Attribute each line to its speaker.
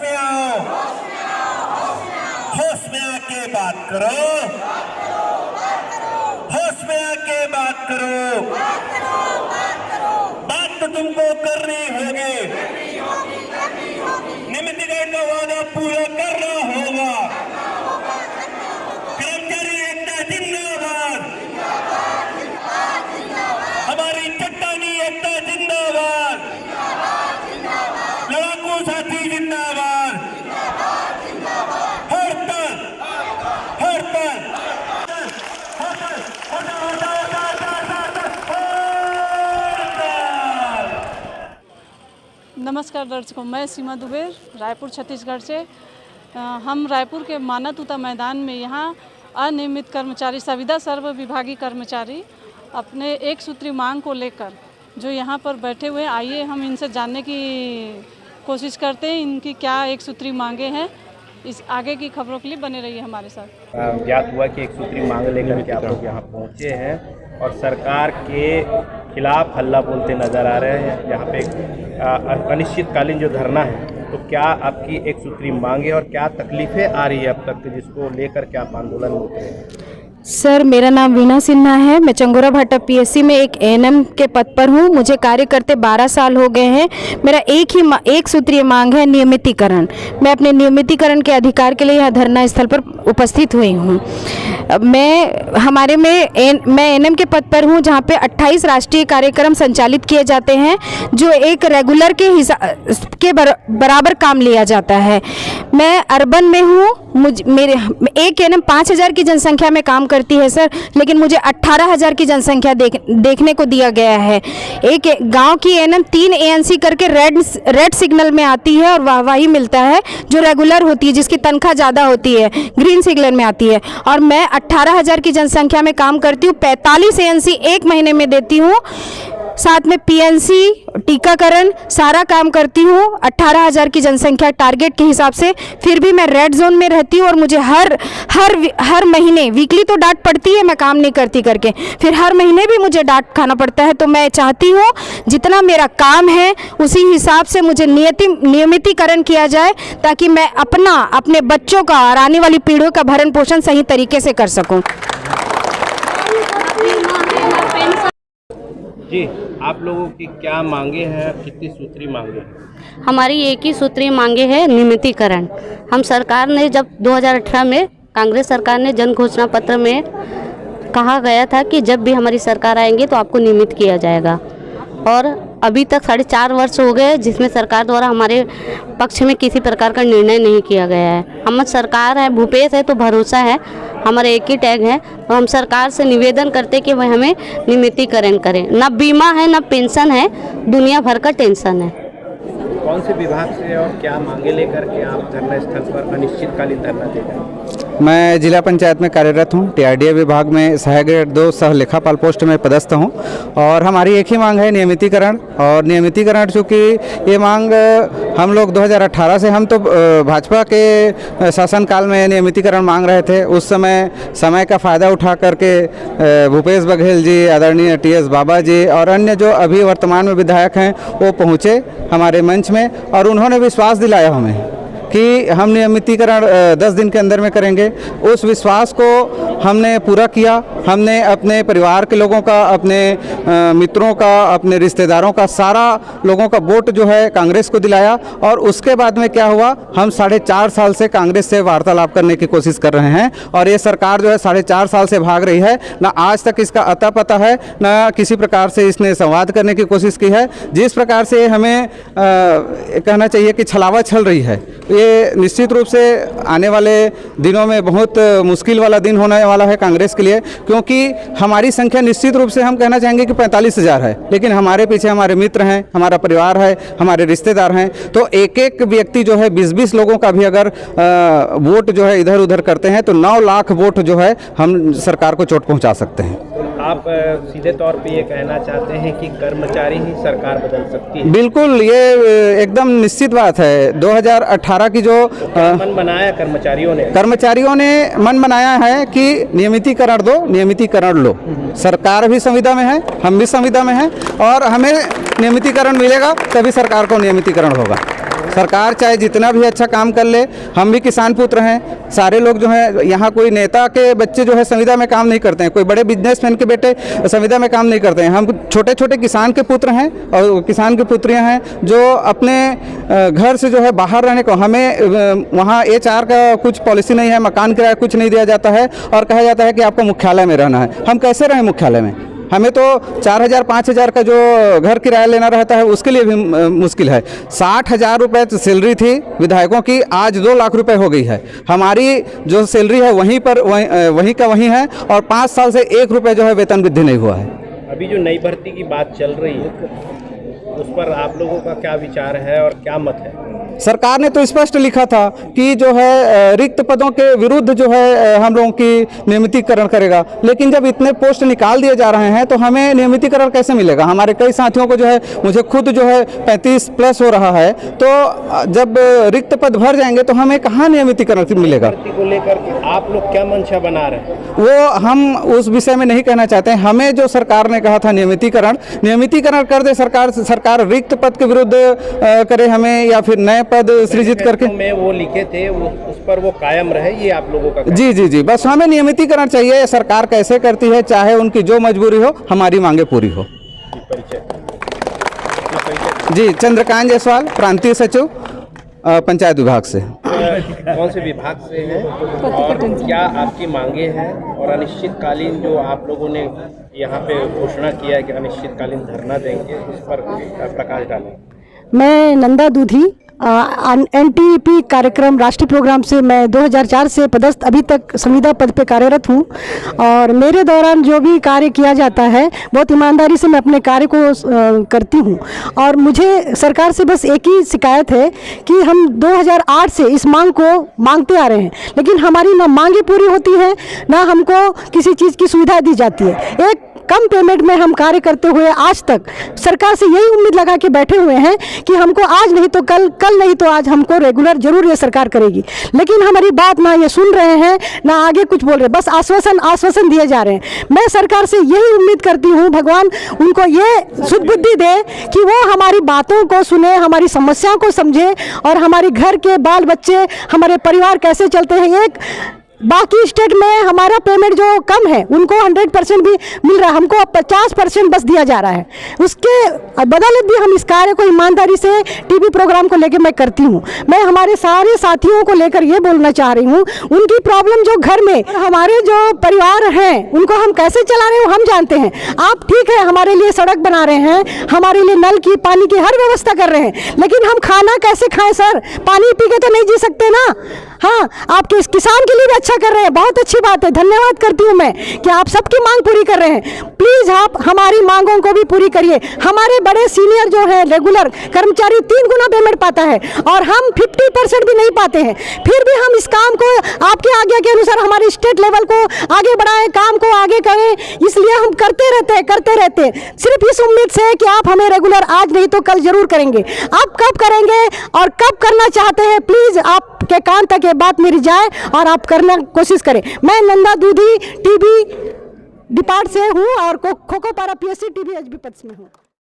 Speaker 1: में आओ, होश में आके बात करो, होश में आके बात करो, बात तो तुमको करनी होगी, नियमितीकरण का वादा पूरा करना होगा। कर्मचारी एकता जिंदाबाद, हमारी चट्टानी एकता जिंदाबाद, लड़ाकू साथी जिंदाबाद, हड़ताल हड़ताल
Speaker 2: नमस्कार दर्शकों, मैं सीमा दुबे रायपुर छत्तीसगढ़ से। हम रायपुर के माना तूता मैदान में यहाँ अनियमित कर्मचारी संविदा सर्व विभागीय कर्मचारी अपने एक सूत्री मांग को लेकर जो यहाँ पर बैठे हुए, आइए हम इनसे जानने की कोशिश करते हैं इनकी क्या एक सूत्री मांगे हैं। इस आगे की खबरों के लिए बने रहिए हमारे साथ।
Speaker 3: ज्ञात हुआ कि एक सूत्री मांग लेकर के आप लोग यहाँ पहुँचे हैं और सरकार के खिलाफ हल्ला बोलते नज़र आ रहे हैं। यहाँ पे अनिश्चितकालीन जो धरना है, तो क्या आपकी एक सूत्री मांगे और क्या तकलीफ़ें आ रही है अब तक, जिसको लेकर के आप आंदोलन में उतरे हैं?
Speaker 4: सर, मेरा नाम वीणा सिन्हा है। मैं चंगोरा भाटा पीएससी में एक एएनएम के पद पर हूँ। मुझे कार्य करते 12 साल हो गए हैं। मेरा एक सूत्रीय मांग है नियमितीकरण। मैं अपने नियमितीकरण के अधिकार के लिए यहाँ धरना स्थल पर उपस्थित हुई हूँ। मैं एएनएम के पद पर हूँ, जहाँ पे 28 राष्ट्रीय कार्यक्रम संचालित किए जाते हैं, जो एक रेगुलर के बराबर काम लिया जाता है। मैं अर्बन में हूँ। मेरे एक एएनएम 5000 की जनसंख्या में काम करती है सर, लेकिन मुझे 18,000 की जनसंख्या देखने को दिया गया है। एक गांव की एएनएम 3 एएनसी करके रेड सिग्नल में आती है और वाहवाही मिलता है, जो रेगुलर होती है, जिसकी तनख्वाह ज़्यादा होती है, ग्रीन सिग्नल में आती है। और मैं 18,000 की जनसंख्या में काम करती हूँ, 45 एएनसी एक महीने में देती हूँ, साथ में पीएनसी, टीकाकरण, सारा काम करती हूँ 18,000 की जनसंख्या टारगेट के हिसाब से। फिर भी मैं रेड जोन में रहती हूँ और मुझे हर महीने वीकली तो डांट पड़ती है, मैं काम नहीं करती करके, फिर हर महीने भी मुझे डांट खाना पड़ता है। तो मैं चाहती हूँ जितना मेरा काम है उसी हिसाब से मुझे नियमितीकरण किया जाए, ताकि मैं अपने बच्चों का और आने वाली पीढ़ियों का भरण पोषण सही तरीके से कर सकूँ।
Speaker 3: जी, आप लोगों की क्या मांगे हैं, कितनी सूत्री मांगे हैं?
Speaker 5: हमारी एक ही सूत्री मांगे है, नियमितीकरण। हम सरकार ने जब 2018 में कांग्रेस सरकार ने जन घोषणा पत्र में कहा गया था कि जब भी हमारी सरकार आएंगे तो आपको नियमित किया जाएगा, और अभी तक 4.5 वर्ष हो गए जिसमें सरकार द्वारा हमारे पक्ष में किसी प्रकार का निर्णय नहीं किया गया है। हम सरकार है, भूपेश है तो भरोसा है, हमारा एक ही टैग है। और हम सरकार से निवेदन करते कि वह हमें नियमितीकरण करें। ना बीमा है, ना पेंशन है, दुनिया भर का टेंशन है।
Speaker 3: कौन से विभाग से और क्या मांगे लेकर के आप धरना स्थल पर अनिश्चितकालीन धरना दे रहे हैं?
Speaker 6: मैं जिला पंचायत में कार्यरत हूँ। टीआरडीए विभाग में सहायक ग्रेड 2 सह लेखापाल पोस्ट में पदस्थ हूँ, और हमारी एक ही मांग है नियमितीकरण। और नियमितीकरण चूँकि ये मांग हम लोग 2018 से, हम तो भाजपा के शासनकाल में नियमितीकरण मांग रहे थे। उस समय का फ़ायदा उठा करके भूपेश बघेल जी, आदरणीय टीएस बाबा जी और अन्य जो अभी वर्तमान में विधायक हैं, वो पहुँचे हमारे मंच में और उन्होंने विश्वास दिलाया हमें कि हम नियमितीकरण 10 दिन के अंदर में करेंगे। उस विश्वास को हमने पूरा किया। हमने अपने परिवार के लोगों का, अपने मित्रों का, अपने रिश्तेदारों का, सारा लोगों का वोट जो है कांग्रेस को दिलाया। और उसके बाद में क्या हुआ, हम 4.5 साल से कांग्रेस से वार्तालाप करने की कोशिश कर रहे हैं, और ये सरकार जो है 4.5 साल से भाग रही है। ना आज तक इसका अता पता है, ना किसी प्रकार से इसने संवाद करने की कोशिश की है। जिस प्रकार से हमें कहना चाहिए कि छलावा छल रही है, ये निश्चित रूप से आने वाले दिनों में बहुत मुश्किल वाला दिन होने वाला है कांग्रेस के लिए, क्योंकि हमारी संख्या निश्चित रूप से हम कहना चाहेंगे कि 45,000 है, लेकिन हमारे पीछे हमारे मित्र हैं, हमारा परिवार है, हमारे रिश्तेदार हैं। तो एक एक व्यक्ति जो है 20-20 लोगों का भी अगर वोट जो है इधर उधर करते हैं तो 9 लाख वोट जो है हम सरकार को चोट पहुँचा सकते हैं।
Speaker 3: आप सीधे तौर पे ये कहना चाहते हैं कि कर्मचारी ही सरकार बदल सकती है?
Speaker 6: बिल्कुल, ये एकदम निश्चित बात है। 2018 की जो
Speaker 3: मन बनाया कर्मचारियों ने
Speaker 6: मन बनाया है कि नियमितीकरण दो, नियमितीकरण लो। सरकार भी संविदा में है, हम भी संविदा में हैं, और हमें नियमितीकरण मिलेगा तभी सरकार को नियमितीकरण होगा। सरकार चाहे जितना भी अच्छा काम कर ले, हम भी किसान पुत्र हैं। सारे लोग जो हैं यहाँ, कोई नेता के बच्चे जो है संविदा में काम नहीं करते हैं, कोई बड़े बिजनेसमैन के बेटे संविदा में काम नहीं करते हैं। हम छोटे छोटे किसान के पुत्र हैं और किसान की पुत्रियां हैं जो अपने घर से जो है बाहर रहने को, हमें वहाँ HR का कुछ पॉलिसी नहीं है, मकान किराया कुछ नहीं दिया जाता है और कहा जाता है कि आपको मुख्यालय में रहना है। हम कैसे रहें मुख्यालय में? हमें तो 4,000-5,000 का जो घर किराया लेना रहता है उसके लिए भी मुश्किल है। 60,000 रुपये सैलरी थी विधायकों की, आज 2 लाख रुपए हो गई है। हमारी जो सैलरी है वहीं पर वहीं का वहीं है और 5 साल से 1 रुपये जो है वेतन वृद्धि नहीं हुआ है।
Speaker 3: अभी जो नई भर्ती की बात चल रही है उस पर आप लोगों का क्या विचार है और क्या मत है?
Speaker 6: सरकार ने तो स्पष्ट लिखा था कि जो है रिक्त पदों के विरुद्ध जो है हम लोगों की नियमितीकरण करेगा, लेकिन जब इतने पोस्ट निकाल दिए जा रहे हैं तो हमें नियमितीकरण कैसे मिलेगा? हमारे कई साथियों को जो है, मुझे खुद जो है 35+ हो रहा है, तो जब रिक्त पद भर जाएंगे तो हमें कहाँ नियमितीकरण मिलेगा?
Speaker 3: भर्ती को लेकर के आप लोग क्या मंशा बना रहे हैं?
Speaker 6: वो हम उस विषय में नहीं कहना चाहते हैं। हमें जो सरकार ने कहा था नियमितीकरण कर दे सरकार रिक्त पद के विरुद्ध करे हमें, या फिर नए पद सृजित करके
Speaker 3: में वो लिखे थे उस पर वो कायम रहे, ये आप लोगों का?
Speaker 6: जी, बस हमें नियमितीकरण चाहिए। सरकार कैसे करती है, चाहे उनकी जो मजबूरी हो, हमारी मांगे पूरी हो। जी, चंद्रकांत जायसवाल, प्रांतीय सचिव, पंचायत विभाग से।
Speaker 3: कौन से विभाग से हैं और क्या आपकी मांगे हैं? और अनिश्चितकालीन जो आप लोगों ने यहाँ पे घोषणा किया है कि अनिश्चितकालीन धरना देंगे, इस पर प्रकाश डालें।
Speaker 7: मैं नंदा दूधी, NTP कार्यक्रम राष्ट्रीय प्रोग्राम से मैं 2004 से पदस्थ अभी तक संविदा पद पे कार्यरत हूँ और मेरे दौरान जो भी कार्य किया जाता है बहुत ईमानदारी से मैं अपने कार्य को करती हूँ। और मुझे सरकार से बस एक ही शिकायत है कि हम 2008 से इस मांग को मांगते आ रहे हैं, लेकिन हमारी ना मांगे पूरी होती हैं, ना हमको किसी चीज़ की सुविधा दी जाती है। एक कम पेमेंट में हम कार्य करते हुए आज तक सरकार से यही उम्मीद लगा के बैठे हुए हैं कि हमको आज नहीं तो कल, कल नहीं तो आज हमको रेगुलर जरूर ये सरकार करेगी, लेकिन हमारी बात ना ये सुन रहे हैं ना आगे कुछ बोल रहे, बस आश्वासन दिए जा रहे हैं। मैं सरकार से यही उम्मीद करती हूँ भगवान उनको ये सुबुद्धि दे कि वो हमारी बातों को सुने, हमारी समस्याओं को समझे और हमारे घर के बाल बच्चे, हमारे परिवार कैसे चलते हैं। एक बाकी स्टेट में हमारा पेमेंट जो कम है उनको 100% भी मिल रहा है, हमको 50% बस दिया जा रहा है। उसके बदौलत भी हम इस कार्य को ईमानदारी से टीवी प्रोग्राम को लेकर मैं करती हूँ। मैं हमारे सारे साथियों को लेकर ये बोलना चाह रही हूँ, उनकी प्रॉब्लम जो घर में हमारे जो परिवार हैं उनको हम कैसे चला रहे हैं हम जानते हैं। आप ठीक है हमारे लिए सड़क बना रहे हैं, हमारे लिए नल की पानी की हर व्यवस्था कर रहे हैं, लेकिन हम खाना कैसे खाएं सर? पानी पी के तो नहीं जी सकते ना। हाँ, आपके इस किसान के लिए भी अच्छा कर रहे हैं, बहुत अच्छी बात है, धन्यवाद करती हूँ मैं कि आप सबकी मांग पूरी कर रहे हैं। प्लीज़ आप हमारी मांगों को भी पूरी करिए। हमारे बड़े सीनियर जो है रेगुलर कर्मचारी 3 गुना पेमेंट पाता है और हम 50% भी नहीं पाते हैं, फिर भी हम इस काम को आपके आज्ञा के अनुसार हमारे स्टेट लेवल को आगे बढ़ाएं, काम को आगे करें, इसलिए हम करते रहते हैं सिर्फ इस उम्मीद से कि आप हमें रेगुलर आज नहीं तो कल जरूर करेंगे। आप कब करेंगे और कब करना चाहते हैं, प्लीज़ आपके कान तक ये बात मेरी जाए और आप करना कोशिश करें। मैं नंदा दूधी टीबी डिपार्ट से हूँ और खोखोपारा PSC टीबी HB पद में हूँ।